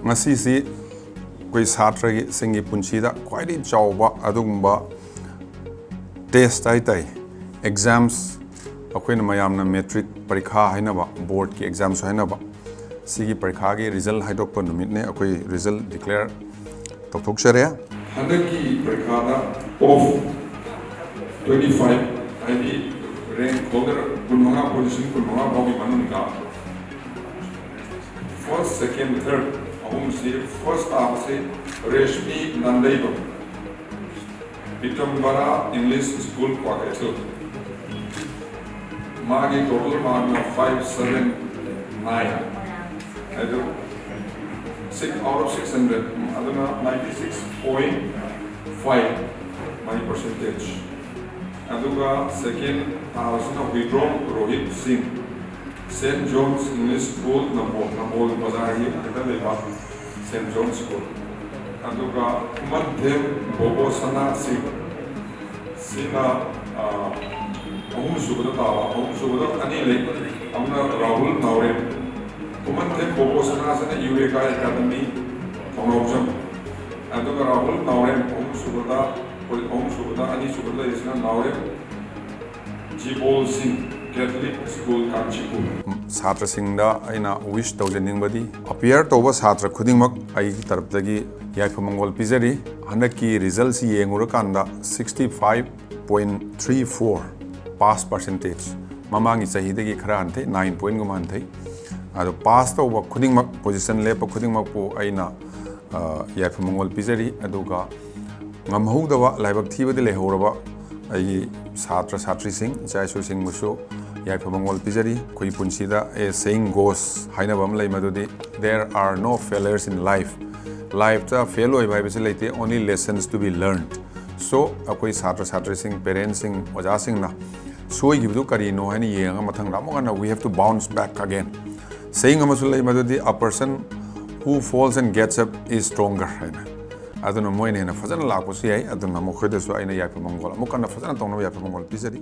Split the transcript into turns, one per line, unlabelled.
ꯉꯁꯤꯁꯤ ꯑꯩꯈꯣꯏ ꯁꯥꯇ꯭ꯔꯒꯤ ꯁꯤꯡꯒꯤ ꯄꯨꯟꯁꯤꯗ ꯈ꯭ꯋꯥꯏꯗꯒꯤ ꯆꯥꯎꯕ ꯑꯗꯨꯒꯨꯝꯕ ꯇꯦꯁꯠ ꯍꯥꯏꯇꯥꯔꯦ ꯑꯦꯛꯖꯥꯝꯁ ꯑꯩꯈꯣꯏꯅ ꯃꯌꯥꯝꯅ ꯃꯦꯇ꯭ꯔꯤꯛ ꯄꯔꯤꯈꯥ ꯍꯥꯏꯅꯕ ꯕꯣꯔꯗꯀꯤ ꯑꯦꯛꯖꯥꯝꯁꯨ ꯍꯥꯏꯅꯕ ꯁꯤꯒꯤ ꯄꯔꯤꯈꯥꯒꯤ ꯔꯤꯖꯜ ꯍꯥꯏꯗꯣꯛꯄ ꯅꯨꯃꯤꯠꯅꯦ ꯑꯩꯈꯣꯏ ꯔꯤꯖꯜ ꯗꯤꯀ꯭ꯂꯦꯌꯔ ꯇꯧꯊꯣꯛꯆꯔꯦ ꯍꯟꯗꯛꯀꯤ ꯄꯔꯤꯈꯥꯗ ꯑꯣꯐ 25 ꯍꯥꯏꯗꯤ ꯔꯦꯡk ꯍꯣꯜꯗꯔ 15 ꯄꯣꯖꯤꯁꯟ 15 ꯐꯥꯎꯒꯤ ꯃꯅꯨꯡꯗ first, second, third ahumsi first taabase Reshmi Nandaiba Pitambara English School Kwakethil Magi total mark of 579 adu 6 out of 600 aduna 96.5 my percentage aduga second thousand of withdrawn Rohit Singh St. John's English School Nambol Bazaar hi adaleba St. John's School aduga Madhyam Bobo Sana Singh sina ahum subada tawa ahum subada ani le amna Rahul Naurem Madhyam Bobo Sana sana Eureka Academy Thongjam aduga Rahul Naurem ahum subada ani subada isna Naurem Jibol Singh Catholic School Kanchipur Satra Singda aina wish tawjaningbadi appear toba satra khudingmak ai tarapdagi yaifamangol pizari hanaki results yengurakanda 65.34 pass percentage mamangi chahidagi khara anthe 9 point gum anthe ado pass toba khudingmak position lepa khudingmak po aina yaifamangol pizari aduga ngamhugdaba laibak thibadi lehoraba ai satra satri sing jaisu sing musu yaifamangol pizari koi punsida a saying goes hainabam lay madudi there are no failures in life ta fail oi bhai bise leite only lessons to be learned so akoi satra satri sing parents sing oja sing na soi gibdu kari no hani yenga mathang ramona we have to bounce back again saying amasu lay madudi a person who falls and gets up is stronger haina aduna moine na fazana lakpusi ai aduna mokhoda su aina yaifamangol amukana fazana tongna yaifamangol pizari